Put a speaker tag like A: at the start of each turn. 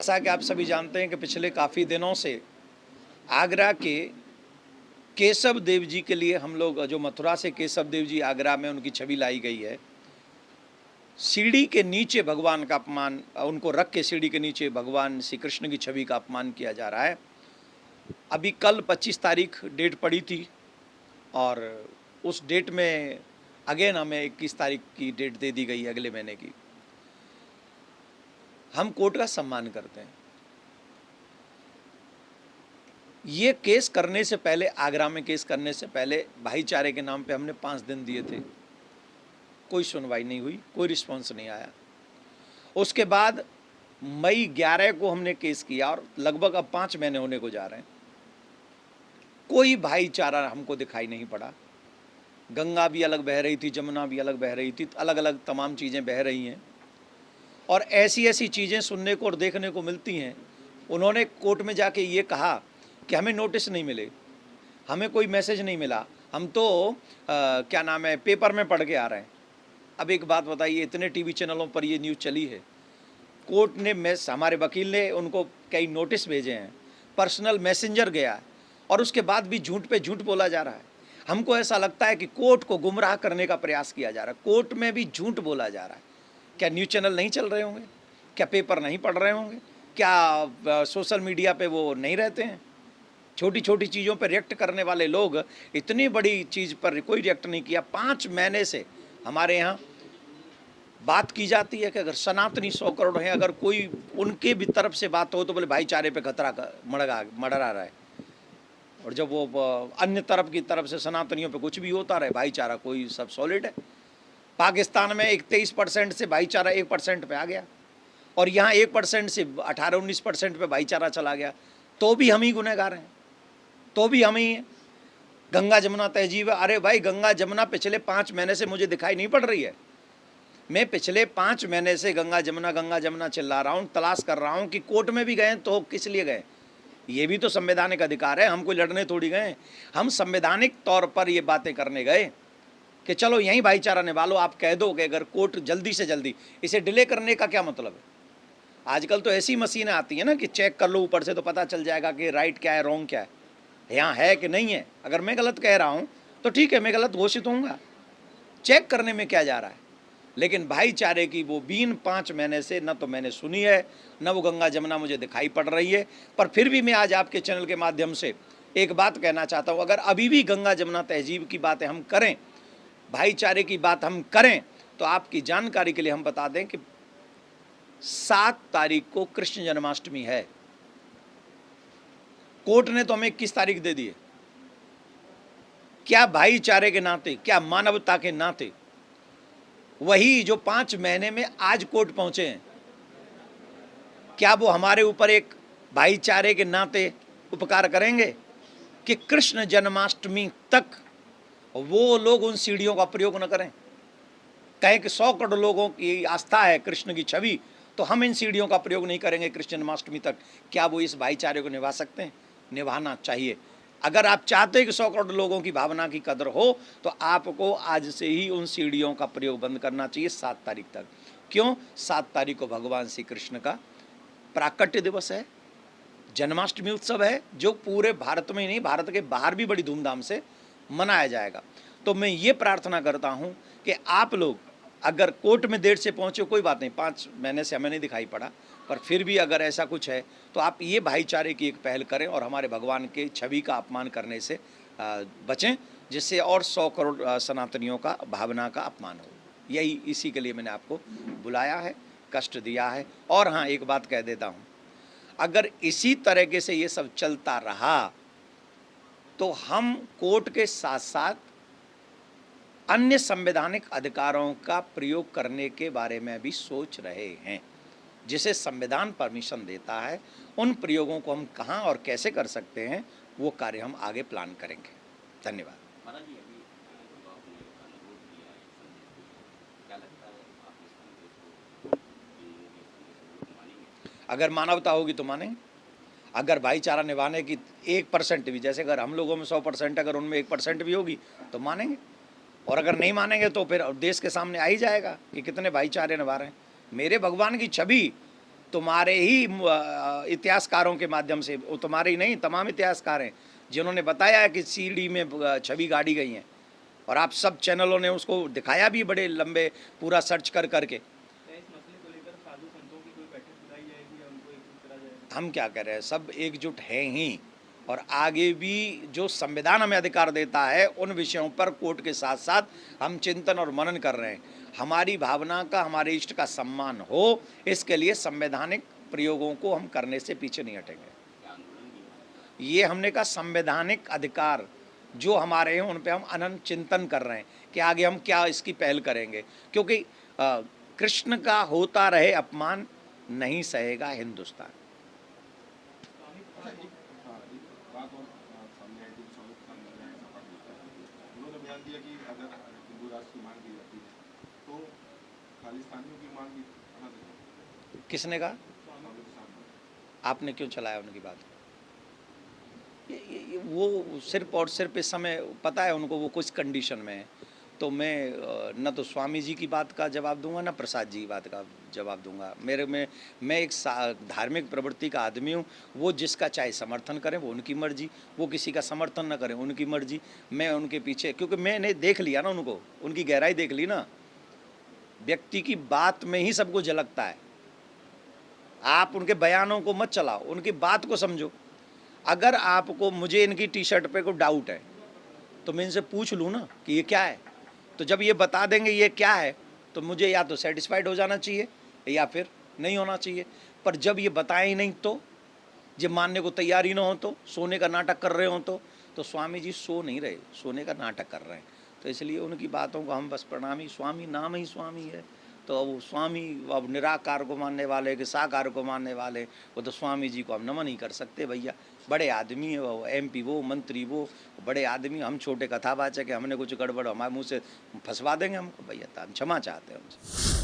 A: जैसा कि आप सभी जानते हैं कि पिछले काफ़ी दिनों से आगरा के केशव देव जी के लिए हम लोग, जो मथुरा से केशव देव जी आगरा में उनकी छवि लाई गई है, सीढ़ी के नीचे भगवान का अपमान, उनको रख के सीढ़ी के नीचे भगवान श्री कृष्ण की छवि का अपमान किया जा रहा है। अभी कल 25 तारीख डेट पड़ी थी और उस डेट में अगेन हमें 21 तारीख की डेट दे दी गई है अगले महीने की। हम कोर्ट का सम्मान करते हैं। ये केस करने से पहले, आगरा में केस करने से पहले भाईचारे के नाम पे हमने 5 दिन दिए थे, कोई सुनवाई नहीं हुई, कोई रिस्पॉन्स नहीं आया। उसके बाद मई 11 को हमने केस किया और लगभग अब 5 महीने होने को जा रहे हैं, कोई भाईचारा हमको दिखाई नहीं पड़ा। गंगा भी अलग बह रही थी, जमुना भी अलग बह रही थी, अलग अलग तमाम चीज़ें बह रही हैं और ऐसी ऐसी चीज़ें सुनने को और देखने को मिलती हैं। उन्होंने कोर्ट में जाके ये कहा कि हमें नोटिस नहीं मिले, हमें कोई मैसेज नहीं मिला, हम तो क्या नाम है, पेपर में पढ़ के आ रहे हैं। अब एक बात बताइए, इतने टीवी चैनलों पर ये न्यूज़ चली है, कोर्ट ने हमारे वकील ने उनको कई नोटिस भेजे हैं, पर्सनल मैसेंजर गया है और उसके बाद भी झूठ पे झूठ बोला जा रहा है। हमको ऐसा लगता है कि कोर्ट को गुमराह करने का प्रयास किया जा रहा है, कोर्ट में भी झूठ बोला जा रहा है। क्या न्यूज़ चैनल नहीं चल रहे होंगे? क्या पेपर नहीं पढ़ रहे होंगे? क्या सोशल मीडिया पे वो नहीं रहते हैं? छोटी छोटी चीज़ों पर रिएक्ट करने वाले लोग इतनी बड़ी चीज़ पर कोई रिएक्ट नहीं किया। 5 महीने से हमारे यहाँ बात की जाती है कि अगर सनातनी 100 करोड़ हैं, अगर कोई उनके भी तरफ से बात हो तो बोले भाईचारे पे खतरा मंडरा रहा है, और जब वो अन्य तरफ से सनातनियों पे कुछ भी होता रहे, भाईचारा कोई सब सॉलिड है। पाकिस्तान में 23% से भाईचारा 1% पे आ गया और यहाँ 1% से 18-19% पे भाईचारा चला गया, तो भी हम ही गुनहगार हैं, तो भी हम ही हैं। गंगा जमुना तहजीब है, अरे भाई गंगा जमुना पिछले 5 महीने से मुझे दिखाई नहीं पड़ रही है। मैं पिछले 5 महीने से गंगा जमुना चिल्ला रहा हूँ, तलाश कर रहा हूँ कि कोर्ट में भी गए तो किस लिए गए? ये भी तो संवैधानिक अधिकार है, हम कोई लड़ने थोड़ी गए। हम संवैधानिक तौर पर ये बातें करने गए कि चलो यहीं भाईचारा निभा लो। आप कह दो कि अगर कोर्ट जल्दी से जल्दी, इसे डिले करने का क्या मतलब है? आजकल तो ऐसी मशीनें आती हैं ना कि चेक कर लो ऊपर से तो पता चल जाएगा कि राइट क्या है, रॉन्ग क्या है, यहाँ है कि नहीं है। अगर मैं गलत कह रहा हूँ तो ठीक है, मैं गलत घोषित होऊंगा, चेक करने में क्या जा रहा है। लेकिन भाईचारे की वो बीन 5 महीने से न तो मैंने सुनी है, न वो गंगा जमुना मुझे दिखाई पड़ रही है। पर फिर भी मैं आज आपके चैनल के माध्यम से एक बात कहना चाहता हूँ, अगर अभी भी गंगा जमुना तहजीब की बातें हम करें, भाईचारे की बात हम करें, तो आपकी जानकारी के लिए हम बता दें कि 7 तारीख को कृष्ण जन्माष्टमी है। कोर्ट ने तो हमें 21 तारीख दे दी है। क्या भाईचारे के नाते, क्या मानवता के नाते वही जो 5 महीने में आज कोर्ट पहुंचे हैं, क्या वो हमारे ऊपर एक भाईचारे के नाते उपकार करेंगे कि कृष्ण जन्माष्टमी तक वो लोग उन सीढ़ियों का प्रयोग न करें? कहें कि 100 करोड़ लोगों की आस्था है कृष्ण की छवि, तो हम इन सीढ़ियों का प्रयोग नहीं करेंगे कृष्ण जन्माष्टमी तक। क्या वो इस भाईचारे को निभा सकते हैं? निभाना चाहिए। अगर आप चाहते हैं कि 100 करोड़ लोगों की भावना की कदर हो, तो आपको आज से ही उन सीढ़ियों का प्रयोग बंद करना चाहिए 7 तारीख तक। क्यों? 7 तारीख को भगवान श्री कृष्ण का प्राकट्य दिवस है, जन्माष्टमी उत्सव है, जो पूरे भारत में ही नहीं, भारत के बाहर भी बड़ी धूमधाम से मनाया जाएगा। तो मैं ये प्रार्थना करता हूँ कि आप लोग अगर कोर्ट में देर से पहुँचे, कोई बात नहीं, 5 महीने से हमें नहीं दिखाई पड़ा, पर फिर भी अगर ऐसा कुछ है तो आप ये भाईचारे की एक पहल करें और हमारे भगवान के छवि का अपमान करने से बचें, जिससे और 100 करोड़ सनातनियों का भावना का अपमान हो। यही, इसी के लिए मैंने आपको बुलाया है, कष्ट दिया है। और हाँ, एक बात कह देता हूँ, अगर इसी तरीके से ये सब चलता रहा तो हम कोर्ट के साथ साथ अन्य संवैधानिक अधिकारों का प्रयोग करने के बारे में भी सोच रहे हैं। जिसे संविधान परमिशन देता है, उन प्रयोगों को हम कहाँ और कैसे कर सकते हैं, वो कार्य हम आगे प्लान करेंगे। धन्यवाद। अगर मानवता होगी तो मानेंगे। अगर भाईचारा निभाने की 1% भी, जैसे अगर हम लोगों में 100%, अगर उनमें 1% भी होगी तो मानेंगे। और अगर नहीं मानेंगे तो फिर देश के सामने आ ही जाएगा कि कितने भाईचारे निभा रहे हैं। मेरे भगवान की छवि तुम्हारे ही इतिहासकारों के माध्यम से, वो तुम्हारे ही नहीं, तमाम इतिहासकार हैं जिन्होंने बताया है कि सीडी में छवि गाड़ी गई हैं, और आप सब चैनलों ने उसको दिखाया भी बड़े लंबे पूरा सर्च कर करके। हम क्या कह रहे हैं, सब एकजुट हैं ही, और आगे भी जो संविधान हमें अधिकार देता है उन विषयों पर कोर्ट के साथ साथ हम चिंतन और मनन कर रहे हैं। हमारी भावना का, हमारे इष्ट का सम्मान हो, इसके लिए संवैधानिक प्रयोगों को हम करने से पीछे नहीं हटेंगे। ये हमने कहा संवैधानिक अधिकार जो हमारे हैं उन पे हम अनंत चिंतन कर रहे हैं कि आगे हम क्या इसकी पहल करेंगे, क्योंकि कृष्ण का होता रहे अपमान नहीं सहेगा हिंदुस्तान।
B: दिया कि अगर हिंदू राष्ट्र की मांग की जाती है तो खालिस्तानियों की मांग भी बना देते।
A: किसने कहा? आपने क्यों चलाया उनकी बात? वो सिर्फ और सिर्फ इस समय पता है उनको वो कुछ कंडीशन में है, तो मैं न तो स्वामी जी की बात का जवाब दूंगा न प्रसाद जी की बात का जवाब दूंगा। मैं एक धार्मिक प्रवृत्ति का आदमी हूँ। वो जिसका चाहे समर्थन करें वो उनकी मर्जी, वो किसी का समर्थन न करें उनकी मर्जी। मैं उनके पीछे, क्योंकि मैंने देख लिया ना उनको, उनकी गहराई देख ली ना। व्यक्ति की बात में ही सब कुछ झलकता है। आप उनके बयानों को मत चलाओ, उनकी बात को समझो। अगर आपको, मुझे इनकी टी शर्ट पे कोई डाउट है तो मैं इनसे पूछ लूँ ना कि ये क्या है, तो जब ये बता देंगे ये क्या है तो मुझे या तो सेटिस्फाइड हो जाना चाहिए या फिर नहीं होना चाहिए। पर जब ये बताएं ही नहीं, तो जब मानने को तैयार ही ना हो, तो सोने का नाटक कर रहे हो, तो स्वामी जी सो नहीं रहे, सोने का नाटक कर रहे हैं। तो इसलिए उनकी बातों को हम बस प्रणामी, स्वामी नाम ही स्वामी है, तो अब स्वामी, अब निराकार को मानने वाले कि साकार को मानने वाले, वो तो स्वामी जी को हम नमन नहीं कर सकते भैया। बड़े आदमी है वो, MP वो, मंत्री वो, बड़े आदमी। हम छोटे कथावाचक है, हमने कुछ गड़बड़ हमारे मुँह से फंसवा देंगे हमको भैया, तो हम क्षमा चाहते हैं उनसे।